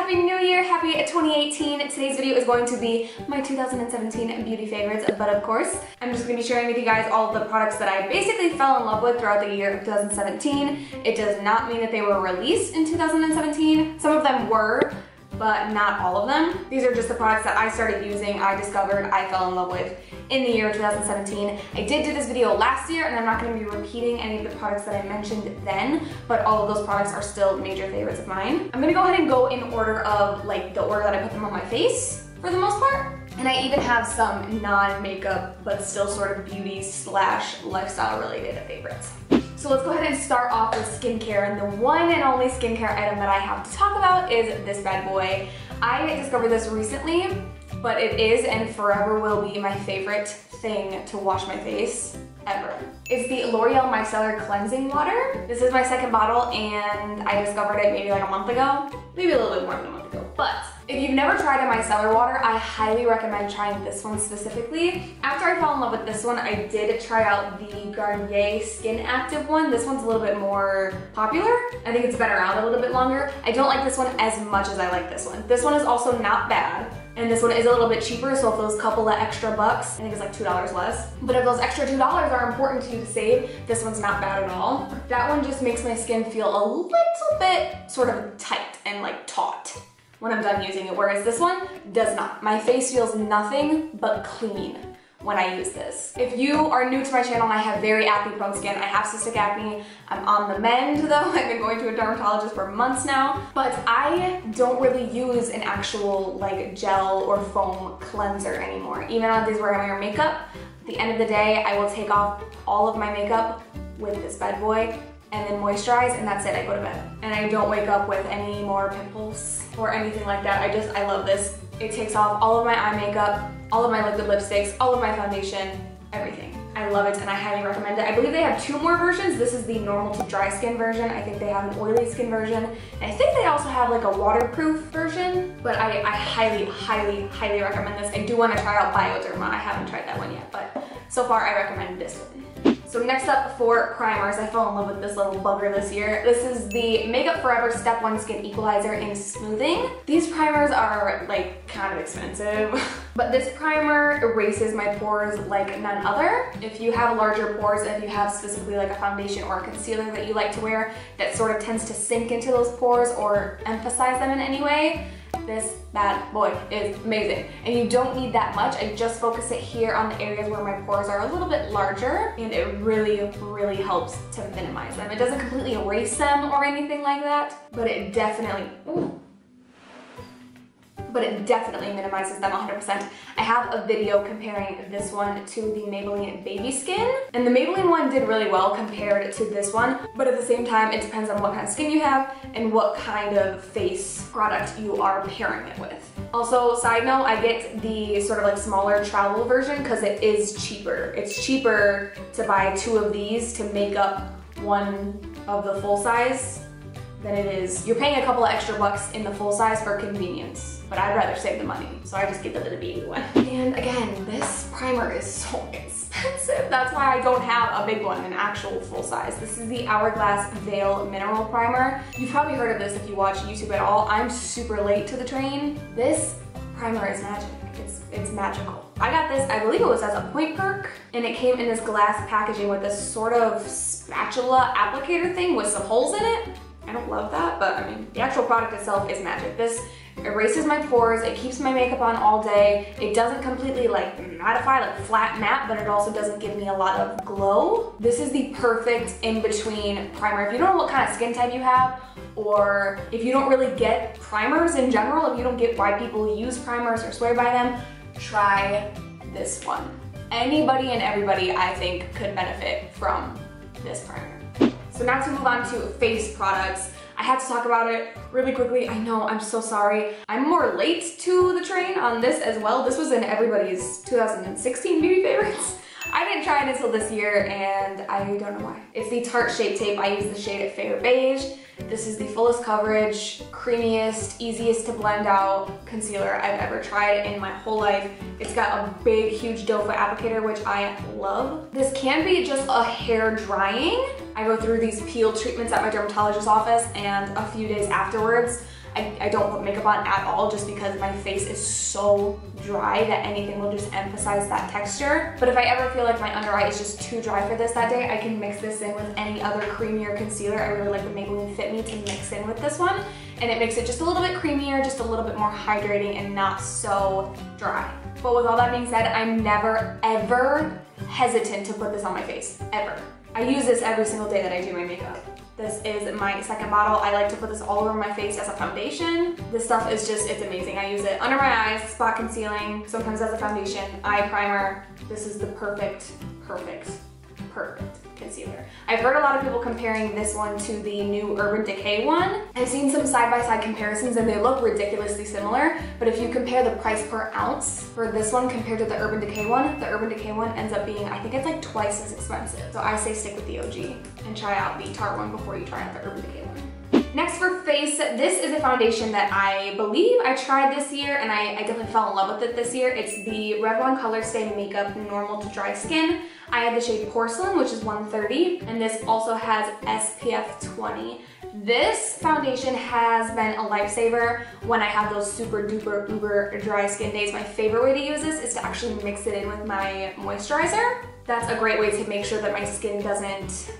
Happy New Year, happy 2018. Today's video is going to be my 2017 beauty favorites, but of course, I'm just gonna be sharing with you guys all of the products that I basically fell in love with throughout the year of 2017. It does not mean that they were released in 2017. Some of them were, but not all of them. These are just the products that I started using, I discovered, I fell in love with in the year 2017. I did do this video last year, and I'm not gonna be repeating any of the products that I mentioned then, but all of those products are still major favorites of mine. I'm gonna go ahead and go in order of like the order that I put them on my face for the most part. And I even have some non-makeup, but still sort of beauty slash lifestyle related favorites. So let's go ahead and start off with skincare, and the one and only skincare item that I have to talk about is this bad boy. I discovered this recently, but it is and forever will be my favorite thing to wash my face ever. It's the L'Oreal Micellar Cleansing Water. This is my second bottle, and I discovered it maybe like a month ago, maybe a little bit more than a month ago. But if you've never tried a micellar water, I highly recommend trying this one specifically. After I fell in love with this one, I did try out the Garnier Skin Active one. This one's a little bit more popular. I think it's been around a little bit longer. I don't like this one as much as I like this one. This one is also not bad. And this one is a little bit cheaper, so if those couple of extra bucks, I think it's like $2 less. But if those extra $2 are important to you to save, this one's not bad at all. That one just makes my skin feel a little bit sort of tight and like taut when I'm done using it, whereas this one does not. My face feels nothing but clean when I use this. If you are new to my channel, I have very acne prone skin. I have cystic acne. I'm on the mend though. I've been going to a dermatologist for months now, but I don't really use an actual like gel or foam cleanser anymore. Even on days where I wear makeup, at the end of the day, I will take off all of my makeup with this bad boy and then moisturize, and that's it, I go to bed. And I don't wake up with any more pimples or anything like that. I love this. It takes off all of my eye makeup, all of my liquid lipsticks, all of my foundation, everything. I love it and I highly recommend it. I believe they have two more versions. This is the normal to dry skin version. I think they have an oily skin version. And I think they also have like a waterproof version, but I highly, highly, highly recommend this. I do want to try out Bioderma. I haven't tried that one yet, but so far I recommend this one. So next up for primers, I fell in love with this little bugger this year. This is the Makeup Forever Step 1 Skin Equalizer in Smoothing. These primers are like kind of expensive, but this primer erases my pores like none other. If you have larger pores, and if you have specifically like a foundation or a concealer that you like to wear that sort of tends to sink into those pores or emphasize them in any way, this bad boy is amazing. And you don't need that much. I just focus it here on the areas where my pores are a little bit larger, and it really, really helps to minimize them. It doesn't completely erase them or anything like that, but it definitely, minimizes them 100%. I have a video comparing this one to the Maybelline Baby Skin, and the Maybelline one did really well compared to this one, but at the same time, it depends on what kind of skin you have and what kind of face product you are pairing it with. Also, side note, I get the sort of like smaller travel version because it is cheaper. It's cheaper to buy 2 of these to make up one of the full size than it is. You're paying a couple of extra bucks in the full size for convenience, but I'd rather save the money, so I just get the little baby one. And again, this primer is so expensive. That's why I don't have a big one, an actual full size. This is the Hourglass Veil Mineral Primer. You've probably heard of this if you watch YouTube at all. I'm super late to the train. This primer is magic. It's magical. I got this, I believe it was as a point perk, and it came in this glass packaging with this sort of spatula applicator thing with some holes in it. I don't love that, but I mean, the actual product itself is magic. This erases my pores, it keeps my makeup on all day, it doesn't completely like mattify, like flat matte, but it also doesn't give me a lot of glow. This is the perfect in-between primer. If you don't know what kind of skin type you have, or if you don't really get primers in general, if you don't get why people use primers or swear by them, try this one. Anybody and everybody, I think, could benefit from this primer. So now to move on to face products. I had to talk about it really quickly. I know, I'm so sorry. I'm more late to the train on this as well. This was in everybody's 2016 beauty favorites. I didn't try it until this year, and I don't know why. It's the Tarte Shape Tape. I use the shade Fair Beige. This is the fullest coverage, creamiest, easiest to blend out concealer I've ever tried in my whole life. It's got a big, huge doe foot applicator, which I love. This can be just a hair drying. I go through these peel treatments at my dermatologist's office, and a few days afterwards, I don't put makeup on at all just because my face is so dry that anything will just emphasize that texture. But if I ever feel like my under eye is just too dry for this that day, I can mix this in with any other creamier concealer. I really like the Maybelline Fit Me to mix in with this one, and it makes it just a little bit creamier, just a little bit more hydrating and not so dry. But with all that being said, I'm never ever hesitant to put this on my face, ever. I use this every single day that I do my makeup. This is my second bottle. I like to put this all over my face as a foundation. This stuff is just, it's amazing. I use it under my eyes, spot concealing, sometimes as a foundation, eye primer. This is the perfect concealer. I've heard a lot of people comparing this one to the new Urban Decay one. I've seen some side-by-side comparisons and they look ridiculously similar, but if you compare the price per ounce for this one compared to the Urban Decay one, the Urban Decay one ends up being, I think it's like twice as expensive. So I say stick with the OG and try out the Tarte one before you try out the Urban Decay one. Next for face, this is a foundation that I believe I tried this year and I definitely fell in love with it this year. It's the Revlon Colorstay Makeup Normal to Dry Skin. I had the shade Porcelain, which is 130, and this also has SPF 20. This foundation has been a lifesaver when I have those super duper uber dry skin days. My favorite way to use this is to actually mix it in with my moisturizer. That's a great way to make sure that my skin doesn't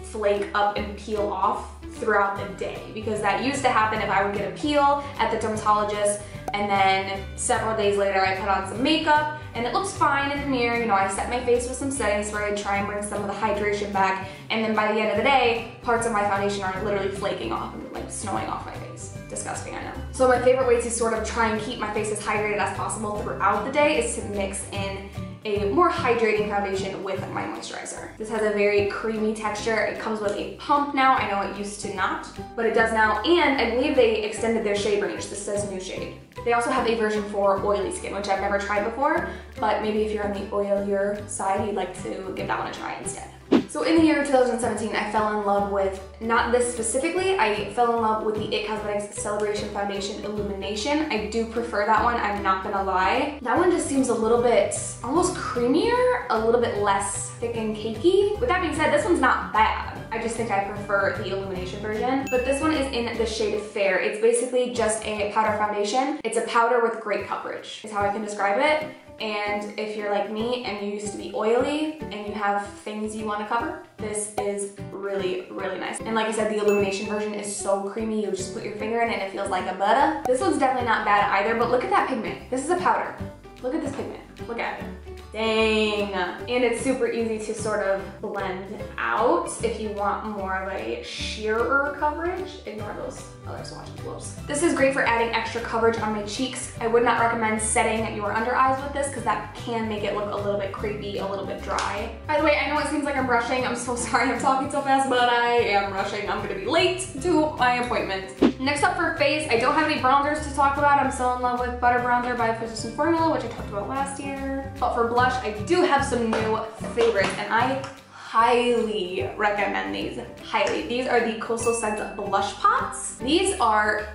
flake up and peel off throughout the day, because that used to happen if I would get a peel at the dermatologist and then several days later I put on some makeup and it looks fine in the mirror, you know, I set my face with some setting spray, try and bring some of the hydration back, and then by the end of the day, parts of my foundation are literally flaking off and like snowing off my face. Disgusting, I know. So my favorite way to sort of try and keep my face as hydrated as possible throughout the day is to mix in a more hydrating foundation with my moisturizer. This has a very creamy texture. It comes with a pump now. I know it used to not, but it does now. And I believe they extended their shade range. This says new shade. They also have a version for oily skin, which I've never tried before, but maybe if you're on the oilier side, you'd like to give that one a try instead. So in the year 2017, I fell in love with, not this specifically, I fell in love with the IT Cosmetics Celebration Foundation Illumination. I do prefer that one, I'm not gonna lie. That one just seems a little bit, almost creamier, a little bit less thick and cakey. With that being said, this one's not bad. I just think I prefer the Illumination version. But this one is in the shade Fair. It's basically just a powder foundation. It's a powder with great coverage, is how I can describe it. And if you're like me and you used to be oily and you have things you want to cover, this is really, really nice. And like I said, the Illumination version is so creamy, you just put your finger in it and it feels like a butter. This one's definitely not bad either, but look at that pigment. This is a powder. Look at this pigment. Look at it. Dang. And it's super easy to sort of blend out if you want more of a sheerer coverage. Ignore those other swatches, whoops. This is great for adding extra coverage on my cheeks. I would not recommend setting your under eyes with this because that can make it look a little bit creepy, a little bit dry. By the way, I know it seems like I'm rushing. I'm so sorry I'm talking so fast, but I am rushing. I'm gonna be late to my appointment. Next up for face, I don't have any bronzers to talk about. I'm still in love with Butter Bronzer by Physicians Formula, which I talked about last year. But for blush, I do have some new favorites, and I highly recommend these, highly. These are the Coastal Scents Blush Pots. These are,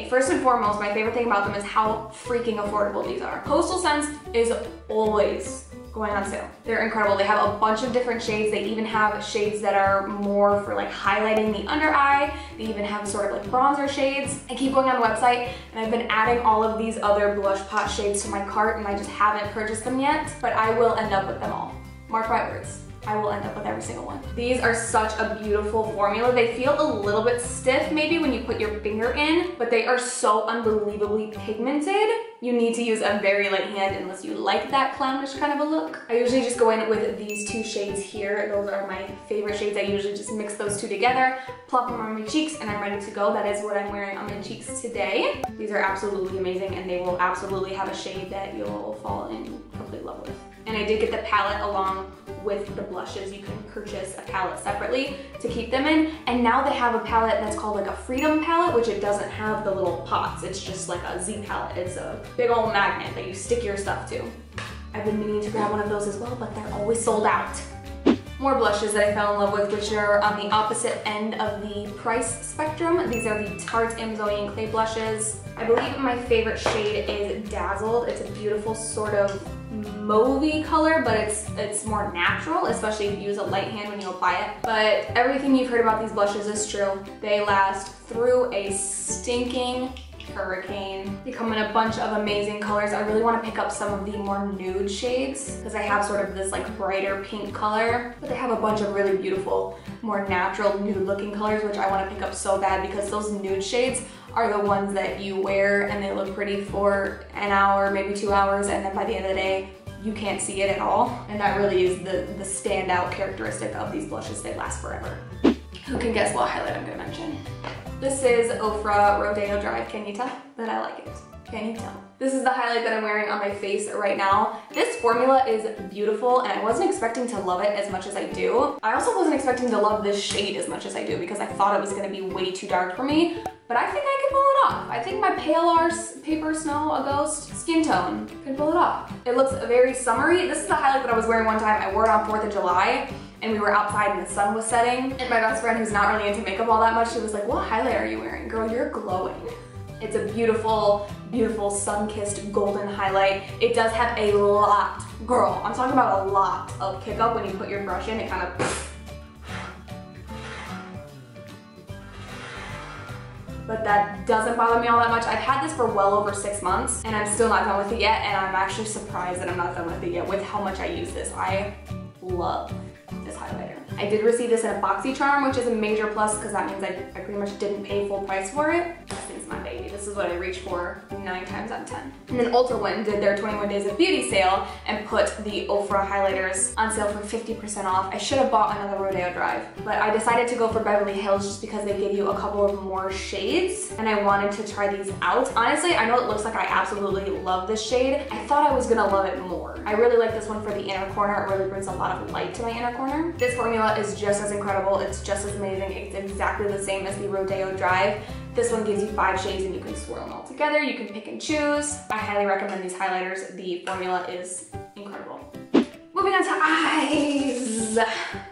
first and foremost, my favorite thing about them is how freaking affordable these are. Coastal Scents is always going on sale. They're incredible. They have a bunch of different shades. They even have shades that are more for like highlighting the under eye. They even have sort of like bronzer shades. I keep going on the website and I've been adding all of these other blush pot shades to my cart and I just haven't purchased them yet, but I will end up with them all. Mark my words. I will end up with every single one. These are such a beautiful formula. They feel a little bit stiff maybe when you put your finger in, but they are so unbelievably pigmented. You need to use a very light hand unless you like that clownish kind of a look. I usually just go in with these two shades here. Those are my favorite shades. I usually just mix those two together, plop them on my cheeks, and I'm ready to go. That is what I'm wearing on my cheeks today. These are absolutely amazing and they will absolutely have a shade that you'll fall in complete love with. And I did get the palette along with the blushes. You can purchase a palette separately to keep them in. And now they have a palette that's called like a Freedom palette, which it doesn't have the little pots. It's just like a Z palette. It's a big old magnet that you stick your stuff to. I've been meaning to grab one of those as well, but they're always sold out. More blushes that I fell in love with, which are on the opposite end of the price spectrum. These are the Tarte Amzoe and Clay blushes. I believe my favorite shade is Dazzled. It's a beautiful sort of mauvey color, but it's more natural, especially if you use a light hand when you apply it. But everything you've heard about these blushes is true. They last through a stinking Hurricane. They come in a bunch of amazing colors. I really want to pick up some of the more nude shades because I have sort of this like brighter pink color, but they have a bunch of really beautiful, more natural nude looking colors, which I want to pick up so bad because those nude shades are the ones that you wear and they look pretty for an hour, maybe 2 hours, and then by the end of the day, you can't see it at all. And that really is the standout characteristic of these blushes. They last forever. Who can guess what highlight I'm gonna mention? This is Ofra Rodeo Dry. Can you tell that I like it? Can you tell? This is the highlight that I'm wearing on my face right now. This formula is beautiful and I wasn't expecting to love it as much as I do. I also wasn't expecting to love this shade as much as I do because I thought it was gonna be way too dark for me, but I think I can pull it off. I think my Pale Paper Snow A Ghost skin tone can pull it off. It looks very summery. This is the highlight that I was wearing one time. I wore it on 4th of July and we were outside and the sun was setting. And my best friend, who's not really into makeup all that much, she was like, what highlight are you wearing? Girl, you're glowing. It's a beautiful, beautiful sun-kissed golden highlight. It does have a lot, girl, I'm talking about a lot of kick up when you put your brush in. It kind of, but that doesn't bother me all that much. I've had this for well over 6 months and I'm still not done with it yet, and I'm actually surprised that I'm not done with it yet with how much I use this. I love this highlighter. I did receive this in a BoxyCharm, which is a major plus because that means I pretty much didn't pay full price for it. This thing's my baby. This is what I reach for 9 times out of 10. And then Ulta went and did their 21 Days of Beauty sale and put the Ofra highlighters on sale for 50% off. I should have bought another Rodeo Drive, but I decided to go for Beverly Hills just because they give you a couple of more shades and I wanted to try these out. Honestly, I know it looks like I absolutely love this shade. I thought I was gonna love it more. I really like this one for the inner corner. It really brings a lot of light to my inner corner. This formula is just as incredible. It's just as amazing. It's exactly the same as the Rodeo Drive. This one gives you 5 shades and you can swirl them all together. You can pick and choose. I highly recommend these highlighters. The formula is incredible. Moving on to eyes.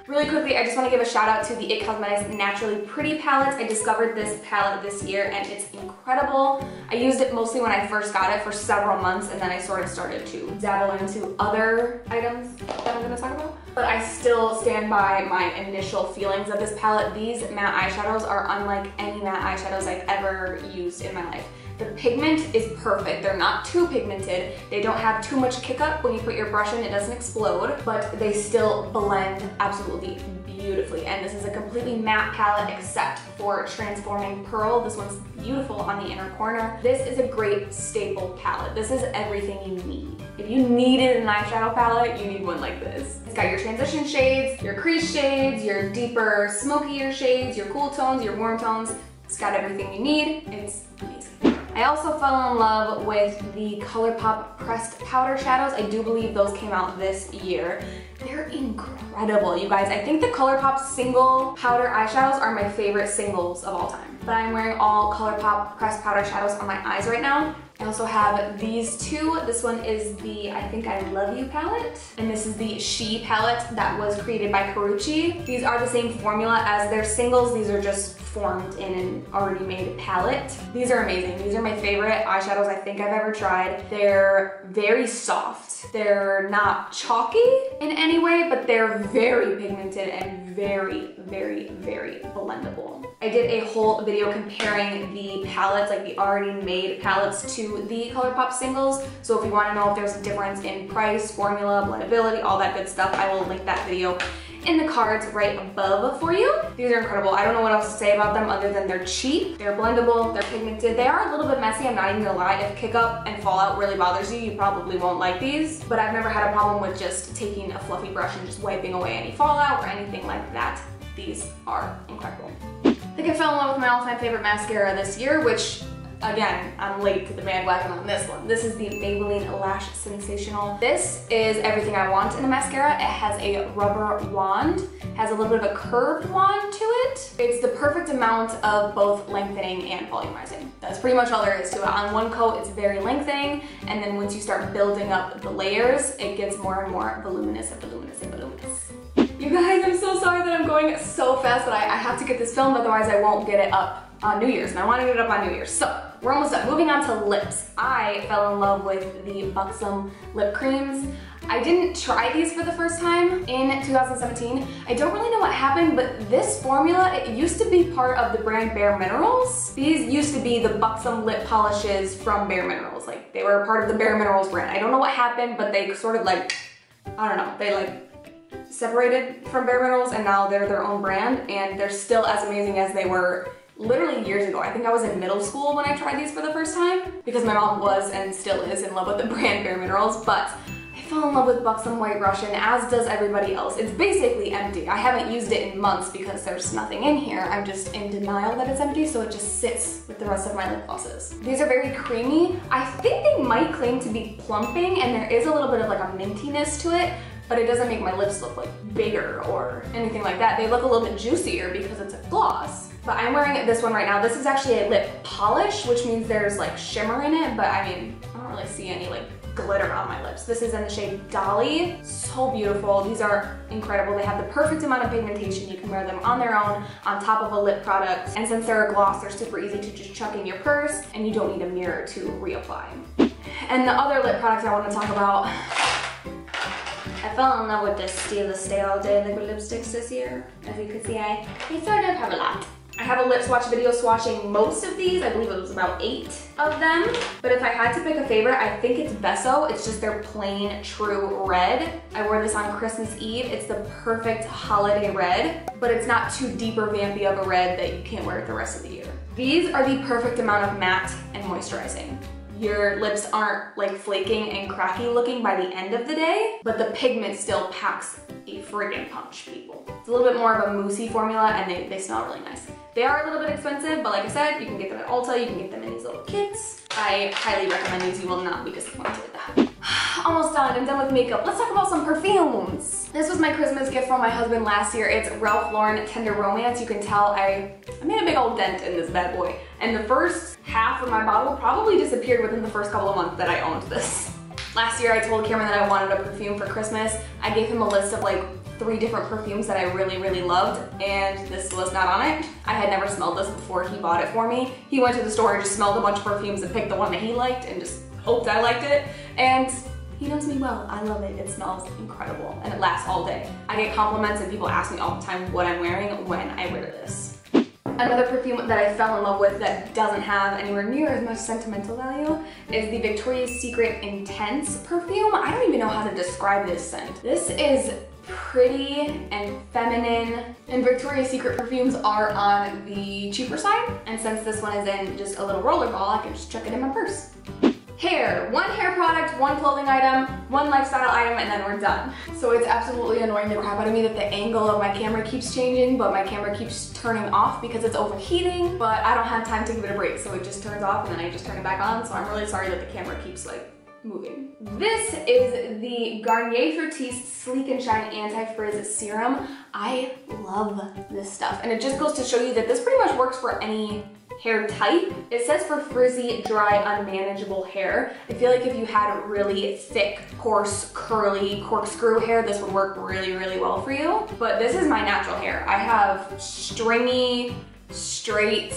Really quickly, I just want to give a shout out to the IT Cosmetics Naturally Pretty palette. I discovered this palette this year and it's incredible. I used it mostly when I first got it for several months and then I sort of started to dabble into other items that I'm going to talk about. But I still stand by my initial feelings of this palette. These matte eyeshadows are unlike any matte eyeshadows I've ever used in my life. The pigment is perfect. They're not too pigmented. They don't have too much kick up. When you put your brush in, it doesn't explode, but they still blend absolutely beautifully. And this is a completely matte palette except for Transforming Pearl. This one's beautiful on the inner corner. This is a great staple palette. This is everything you need. If you needed an eyeshadow palette, you need one like this. It's got your transition shades, your crease shades, your deeper, smokier shades, your cool tones, your warm tones. It's got everything you need. It's amazing. I also fell in love with the Colourpop pressed powder shadows. I do believe those came out this year. They're incredible, you guys. I think the Colourpop single powder eyeshadows are my favorite singles of all time. But I'm wearing all Colourpop pressed powder shadows on my eyes right now. I also have these two. This one is the I Think I Love You palette, and this is the She palette that was created by Karrueche. These are the same formula as their singles. These are just formed in an already made palette. These are amazing. These are my favorite eyeshadows I think I've ever tried. They're very soft. They're not chalky in any way, but they're very pigmented and very, very, very blendable. I did a whole video comparing the palettes, like the already made palettes, to the Colourpop singles. So if you want to know if there's a difference in price, formula, blendability, all that good stuff, I will link that video in the cards right above for you. These are incredible. I don't know what else to say about them other than they're cheap, they're blendable, they're pigmented. They are a little bit messy, I'm not even gonna lie. If kick up and fallout really bothers you, you probably won't like these. But I've never had a problem with just taking a fluffy brush and just wiping away any fallout or anything like that. These are incredible. I think I fell in love with my all-time favorite mascara this year, which, again, I'm late to the bandwagon on this one. This is the Maybelline Lash Sensational. This is everything I want in a mascara. It has a rubber wand, has a little bit of a curved wand to it. It's the perfect amount of both lengthening and volumizing. That's pretty much all there is to it. On one coat, it's very lengthening, and then once you start building up the layers, it gets more and more voluminous and voluminous and voluminous. You guys, I'm so sorry that I'm going so fast, but I have to get this filmed, otherwise I won't get it up on New Year's, and I want to get it up on New Year's. So we're almost done. Moving on to lips. I fell in love with the Buxom lip creams. I didn't try these for the first time in 2017. I don't really know what happened, but this formula, it used to be part of the brand Bare Minerals. These used to be the buxom lip polishes from Bare Minerals. Like, they were part of the Bare Minerals brand. I don't know what happened, but they sort of like, I don't know, they like separated from Bare Minerals and now they're their own brand, and they're still as amazing as they were literally years ago. I think I was in middle school when I tried these for the first time because my mom was and still is in love with the brand Bare Minerals, but I fell in love with Buxom White Russian, as does everybody else. It's basically empty. I haven't used it in months because there's nothing in here. I'm just in denial that it's empty, so it just sits with the rest of my lip glosses. These are very creamy. I think they might claim to be plumping, and there is a little bit of like a mintiness to it, but it doesn't make my lips look like bigger or anything like that. They look a little bit juicier because it's a gloss. But I'm wearing this one right now. This is actually a lip polish, which means there's like shimmer in it, but I mean, I don't really see any like glitter on my lips. This is in the shade Dolly. So beautiful. These are incredible. They have the perfect amount of pigmentation. You can wear them on their own, on top of a lip product. And since they're a gloss, they're super easy to just chuck in your purse, and you don't need a mirror to reapply. And the other lip products I want to talk about, I fell in love with this Stay All Day liquid lipsticks this year. As you can see, I sort of have a lot. I have a lip swatch video swatching most of these. I believe it was about 8 of them. But if I had to pick a favorite, I think it's Besso. It's just their plain true red. I wore this on Christmas Eve. It's the perfect holiday red, but it's not too deep or vampy of a red that you can't wear it the rest of the year. These are the perfect amount of matte and moisturizing. Your lips aren't like flaking and cracky looking by the end of the day, but the pigment still packs a friggin' punch, people. It's a little bit more of a moussey formula, and they smell really nice. They are a little bit expensive, but like I said, you can get them at Ulta, you can get them in these little kits. I highly recommend these. You will not be disappointed. Almost done. I'm done with makeup. Let's talk about some perfumes. This was my Christmas gift from my husband last year. It's Ralph Lauren Tender Romance. You can tell I made a big old dent in this bad boy. And the first half of my bottle probably disappeared within the first couple of months that I owned this. Last year I told Cameron that I wanted a perfume for Christmas. I gave him a list of like 3 different perfumes that I really, really loved, and this was not on it. I had never smelled this before he bought it for me. He went to the store and just smelled a bunch of perfumes and picked the one that he liked and just hoped I liked it. And he knows me well. I love it. It smells incredible and it lasts all day. I get compliments and people ask me all the time what I'm wearing when I wear this. Another perfume that I fell in love with that doesn't have anywhere near as much sentimental value is the Victoria's Secret Intense perfume. I don't even know how to describe this scent. This is pretty and feminine, and Victoria's Secret perfumes are on the cheaper side, and since this one is in just a little roller ball, I can just chuck it in my purse. Hair. 1 hair product, 1 clothing item, 1 lifestyle item, and then we're done. So it's absolutely annoying the crap out of me that the angle of my camera keeps changing, but my camera keeps turning off because it's overheating, but I don't have time to give it a break, so it just turns off and then I just turn it back on, so I'm really sorry that the camera keeps like moving. This is the Garnier Fructis Sleek and Shine Anti-Frizz Serum. I love this stuff, and it just goes to show you that this pretty much works for any hair type. It says for frizzy, dry, unmanageable hair. I feel like if you had really thick, coarse, curly, corkscrew hair, this would work really, really well for you. But this is my natural hair. I have stringy, straight,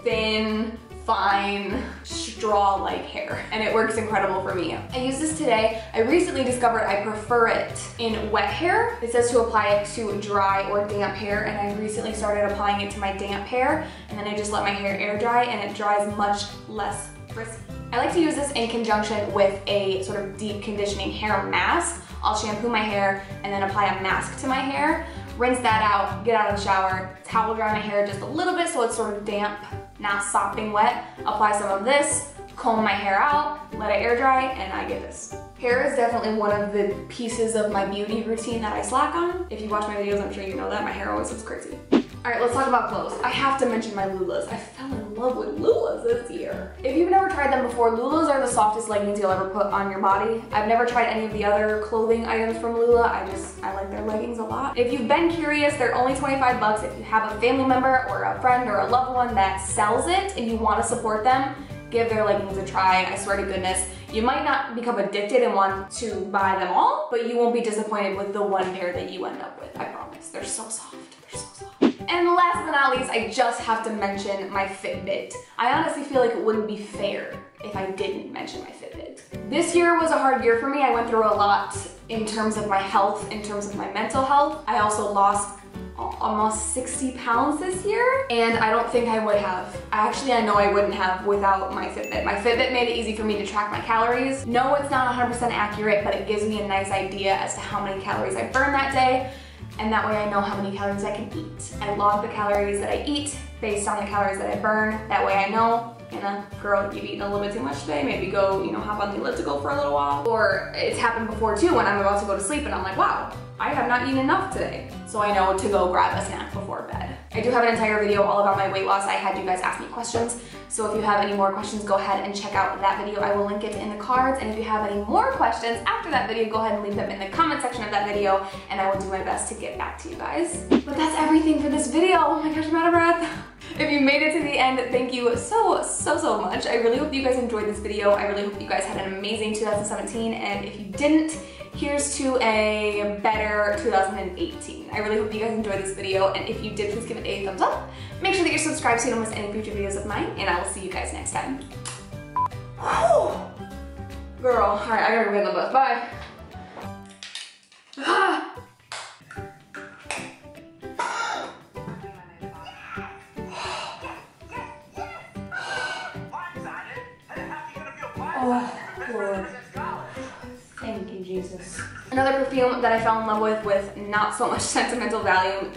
thin, fine, straw-like hair, and it works incredible for me. I use this today. I recently discovered I prefer it in wet hair. It says to apply it to dry or damp hair, and I recently started applying it to my damp hair, and then I just let my hair air dry, and it dries much less frizzy. I like to use this in conjunction with a sort of deep conditioning hair mask. I'll shampoo my hair and then apply a mask to my hair, rinse that out, get out of the shower, towel dry my hair just a little bit so it's sort of damp, not sopping wet, apply some of this, comb my hair out, let it air dry, and I get this. Hair is definitely one of the pieces of my beauty routine that I slack on. If you watch my videos, I'm sure you know that. My hair always looks crazy. All right, let's talk about clothes. I have to mention my Lulas. I fell in love with Lulas this year. If you've never tried them before, Lulas are the softest leggings you'll ever put on your body. I've never tried any of the other clothing items from Lula. I like their leggings a lot. If you've been curious, they're only 25 bucks. If you have a family member or a friend or a loved one that sells it and you want to support them, give their leggings a try. I swear to goodness, you might not become addicted and want to buy them all, but you won't be disappointed with the one pair that you end up with. I promise. They're so soft. They're so soft. And last but not least, I just have to mention my Fitbit. I honestly feel like it wouldn't be fair if I didn't mention my Fitbit. This year was a hard year for me. I went through a lot in terms of my health, in terms of my mental health. I also lost almost 60 pounds this year, and I don't think I would have. Actually, I know I wouldn't have without my Fitbit. My Fitbit made it easy for me to track my calories. No, it's not 100% accurate, but it gives me a nice idea as to how many calories I burn that day, and that way I know how many calories I can eat. I log the calories that I eat based on the calories that I burn. That way I know, girl, you've eaten a little bit too much today, maybe go, hop on the elliptical for a little while. Or it's happened before too, when I'm about to go to sleep and I'm like, wow, I have not eaten enough today. So I know to go grab a snack before bed. I do have an entire video all about my weight loss. I had you guys ask me questions. So if you have any more questions, go ahead and check out that video. I will link it in the cards. And if you have any more questions after that video, go ahead and leave them in the comment section of that video, and I will do my best to get back to you guys. But that's everything for this video. Oh my gosh, I'm out of breath. If you made it to the end, thank you so much. I really hope you guys enjoyed this video. I really hope you guys had an amazing 2017, and if you didn't, here's to a better 2018. I really hope you guys enjoyed this video, and if you did, please give it a thumbs up. Make sure that you're subscribed so you don't miss any future videos of mine, and I will see you guys next time. Whew. Girl, all right, I gotta go get on the bus. Bye. Ah. Oh, Lord. Thank you, Jesus. Another perfume that I fell in love with not so much sentimental value.